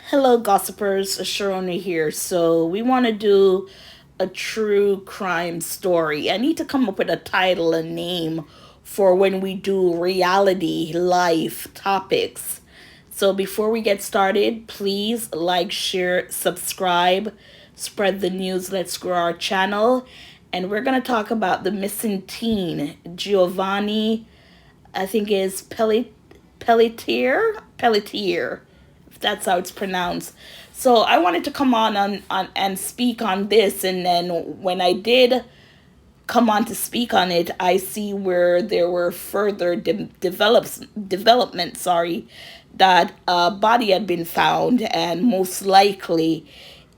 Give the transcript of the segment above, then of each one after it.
Hello, gossipers. Sharona here. So, we want to do a true crime story. I need to come up with a title, a name for when we do reality life topics. So, before we get started, please like, share, subscribe, spread the news. Let's grow our channel. And we're going to talk about the missing teen, Giovanni, I think is Pelletier, if that's how it's pronounced. So I wanted to come on and speak on this, and then when I did come on to speak on it, I see where there were further development. Sorry, that a body had been found, and most likely,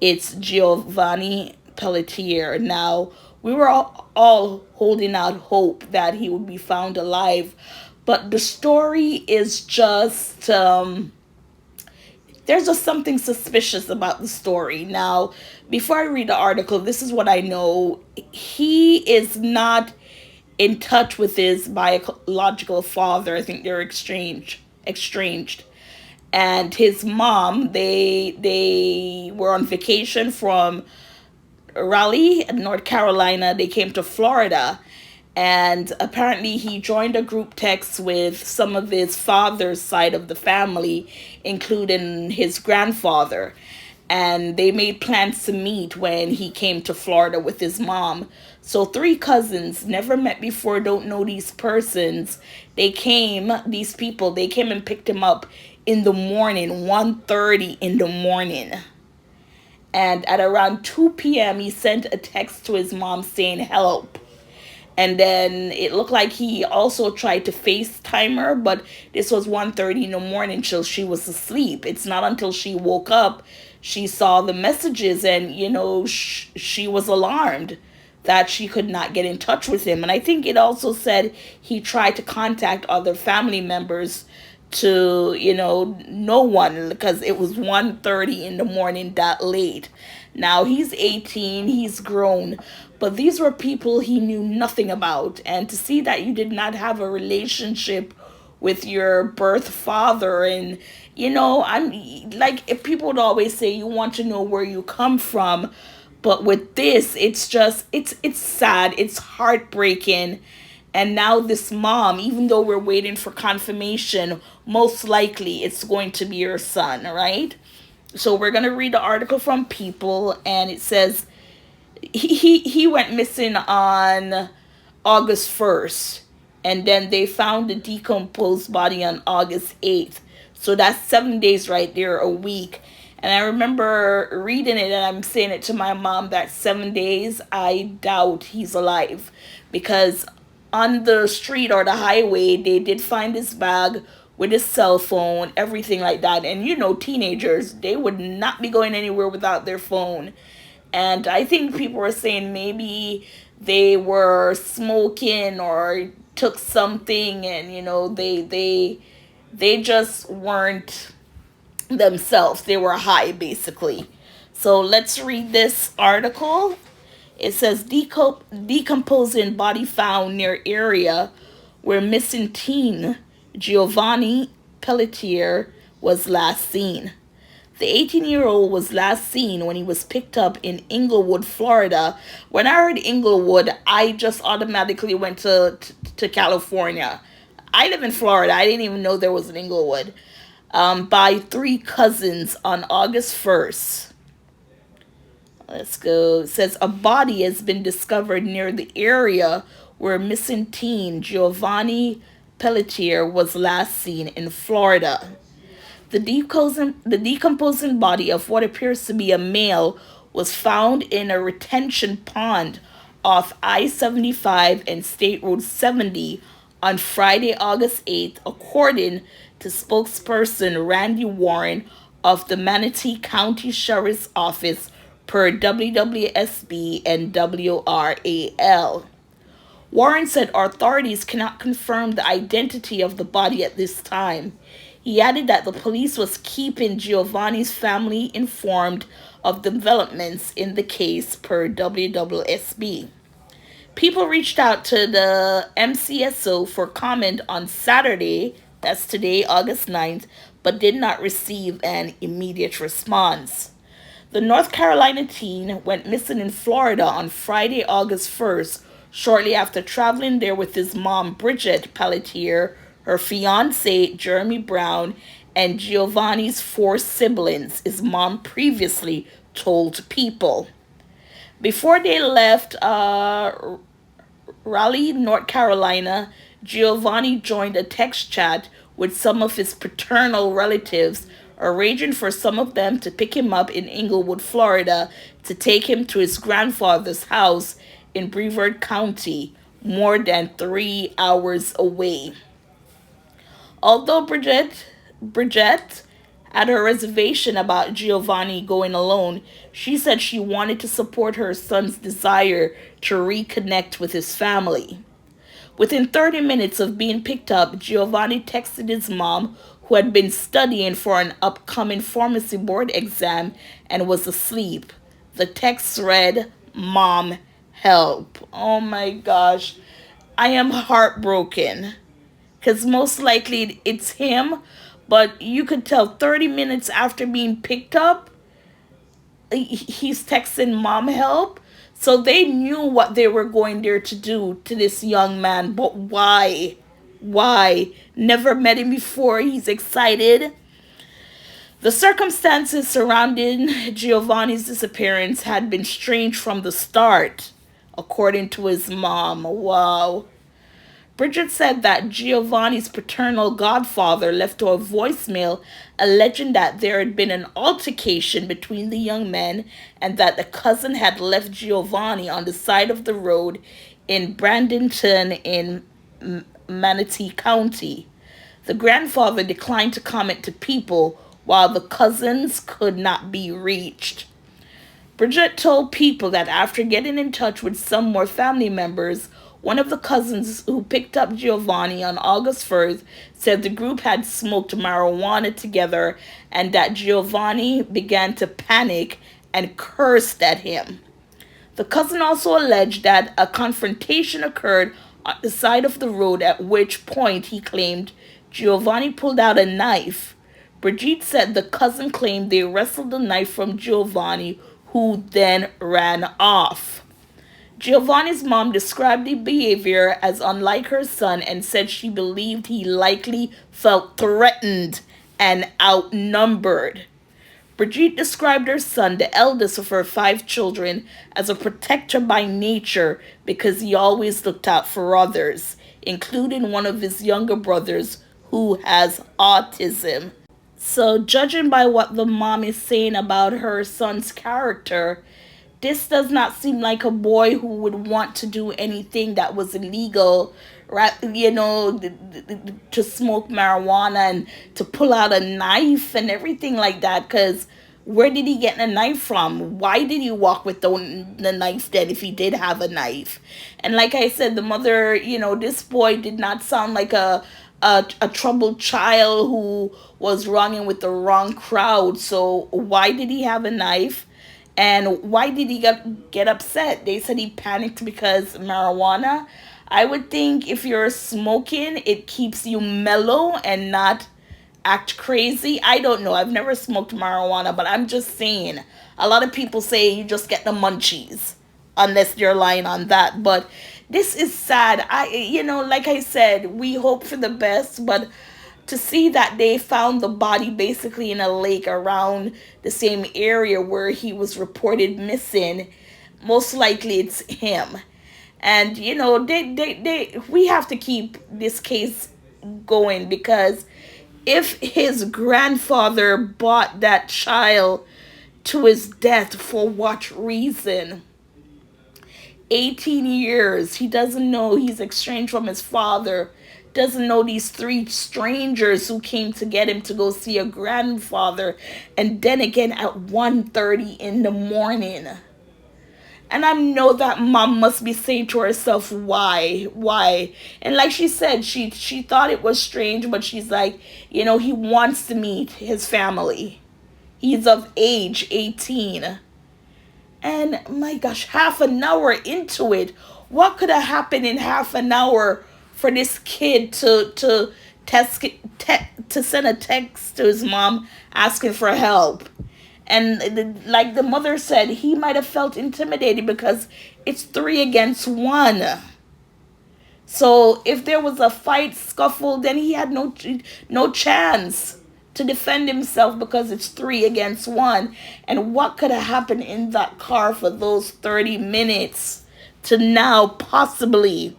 it's Giovanni Pelletier. Now we were all holding out hope that he would be found alive, but the story is just there's just something suspicious about the story. Now, before I read the article, this is what I know. He is not in touch with his biological father. I think they're estranged. And his mom, they were on vacation from Raleigh, North Carolina. They came to Florida, and apparently he joined a group text with some of his father's side of the family, including his grandfather. And they made plans to meet when he came to Florida with his mom. So three cousins, never met before, don't know these persons. These people, they came and picked him up in the morning, 1:30 in the morning. And at around 2 p.m., he sent a text to his mom saying, "Help." And then it looked like he also tried to FaceTime her, but this was 1:30 in the morning, so she was asleep. It's not until she woke up she saw the messages, and she was alarmed that she could not get in touch with him. And I think it also said he tried to contact other family members to, no one, because it was 1:30 in the morning, that late. Now he's 18, he's grown, but these were people he knew nothing about. And to see that you did not have a relationship with your birth father, and I'm like, if people would always say you want to know where you come from, but with this, it's just it's sad, it's heartbreaking. And now this mom, even though we're waiting for confirmation, most likely it's going to be her son, right? So we're going to read the article from People, and it says he went missing on August 1st, and then they found the decomposed body on August 8th. So that's 7 days right there, a week. And I remember reading it, and I'm saying it to my mom, that 7 days, I doubt he's alive. Because on the street or the highway, they did find his bag with his cell phone, everything like that. And teenagers, they would not be going anywhere without their phone. And I think people were saying maybe they were smoking or took something, and they just weren't themselves. They were high, basically. So let's read this article. It says decomposing body found near area where missing teen Giovanni Pelletier was last seen. The 18-year-old was last seen when he was picked up in Inglewood, Florida. When I heard Inglewood, I just automatically went to California. I live in Florida. I didn't even know there was an Inglewood. By three cousins on August 1st. Let's go. It says a body has been discovered near the area where missing teen Giovanni Pelletier was last seen in Florida. The decomposing body of what appears to be a male was found in a retention pond off I-75 and State Road 70 on Friday, August 8th, according to spokesperson Randy Warren of the Manatee County Sheriff's Office, per WWSB and WRAL. Warren said authorities cannot confirm the identity of the body at this time. He added that the police was keeping Giovanni's family informed of developments in the case, per WWSB. People reached out to the MCSO for comment on Saturday, that's today, August 9th, but did not receive an immediate response. The North Carolina teen went missing in Florida on Friday, August 1st, shortly after traveling there with his mom, Bridget Pelletier, her fiance, Jeremy Brown, and Giovanni's four siblings, his mom previously told People. Before they left Raleigh, North Carolina, Giovanni joined a text chat with some of his paternal relatives, arranging for some of them to pick him up in Inglewood, Florida, to take him to his grandfather's house in Brevard County, more than 3 hours away. Although Bridget had her reservation about Giovanni going alone, she said she wanted to support her son's desire to reconnect with his family. Within 30 minutes of being picked up, Giovanni texted his mom, who had been studying for an upcoming pharmacy board exam and was asleep. The text read, "Mom, help." Oh my gosh. I am heartbroken. Because most likely it's him, but you could tell 30 minutes after being picked up, he's texting mom help. So they knew what they were going there to do to this young man, but why? Why? Never met him before. He's excited. The circumstances surrounding Giovanni's disappearance had been strange from the start, according to his mom. Wow. Bridget said that Giovanni's paternal godfather left her a voicemail alleging that there had been an altercation between the young men and that the cousin had left Giovanni on the side of the road in Bradenton in Manatee County. The grandfather declined to comment to People while the cousins could not be reached. Bridget told People that after getting in touch with some more family members, one of the cousins who picked up Giovanni on August 1st said the group had smoked marijuana together and that Giovanni began to panic and cursed at him. The cousin also alleged that a confrontation occurred on the side of the road, at which point he claimed Giovanni pulled out a knife. Brigitte said the cousin claimed they wrestled the knife from Giovanni, who then ran off. Giovanni's mom described the behavior as unlike her son and said she believed he likely felt threatened and outnumbered. Brigitte described her son, the eldest of her 5 children, as a protector by nature because he always looked out for others, including one of his younger brothers who has autism. So, judging by what the mom is saying about her son's character, this does not seem like a boy who would want to do anything that was illegal, right? To smoke marijuana and to pull out a knife and everything like that. Because where did he get a knife from? Why did he walk with the knife then if he did have a knife? And like I said, the mother, this boy did not sound like a troubled child who was running with the wrong crowd. So why did he have a knife? And why did he get upset? They said he panicked because marijuana. I would think if you're smoking, it keeps you mellow and not act crazy. I don't know. I've never smoked marijuana, but I'm just saying. A lot of people say you just get the munchies, unless you're lying on that. But this is sad. Like I said, we hope for the best, but to see that they found the body basically in a lake around the same area where he was reported missing, most likely it's him. And we have to keep this case going, because if his grandfather brought that child to his death, for what reason? 18 years, he doesn't know he's estranged from his father, doesn't know these 3 strangers who came to get him to go see a grandfather, and then again at 1:30 in the morning. And I know that mom must be saying to herself, why? And like she said, she thought it was strange, but she's like, he wants to meet his family. He's of age, 18. And my gosh, half an hour into it, what could have happened in half an hour for this kid to text, to send a text to his mom asking for help. And like the mother said, he might have felt intimidated because it's three against one. So if there was a fight, scuffle, then he had no chance to defend himself because it's three against one. And what could have happened in that car for those 30 minutes to now possibly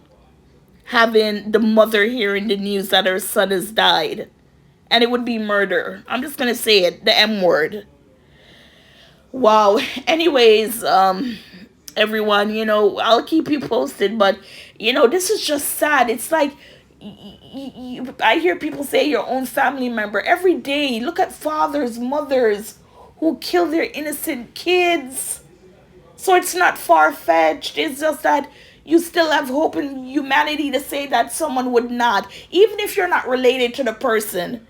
having the mother hearing the news that her son has died? And it would be murder. I'm just going to say it, the M word. Wow. Anyways, everyone, I'll keep you posted, but this is just sad. It's like I hear people say your own family member every day. Look at fathers, mothers who kill their innocent kids. So it's not far-fetched. It's just that you still have hope in humanity to say that someone would not, even if you're not related to the person,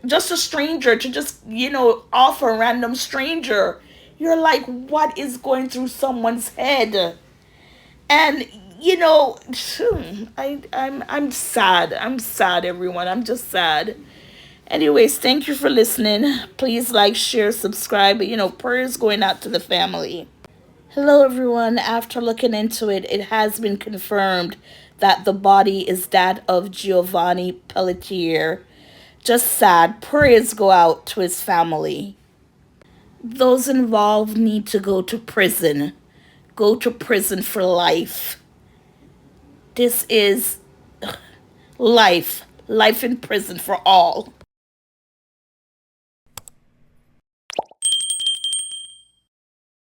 just a stranger, to just offer a random stranger. You're like, what is going through someone's head? And I'm sad. I'm sad, everyone. I'm just sad. Anyways, thank you for listening. Please like, share, subscribe. Prayers going out to the family. Hello, everyone. After looking into it, it has been confirmed that the body is that of Giovanni Pelletier. Just sad. Prayers go out to his family. Those involved need to go to prison. Go to prison for life. This is life. Life in prison for all.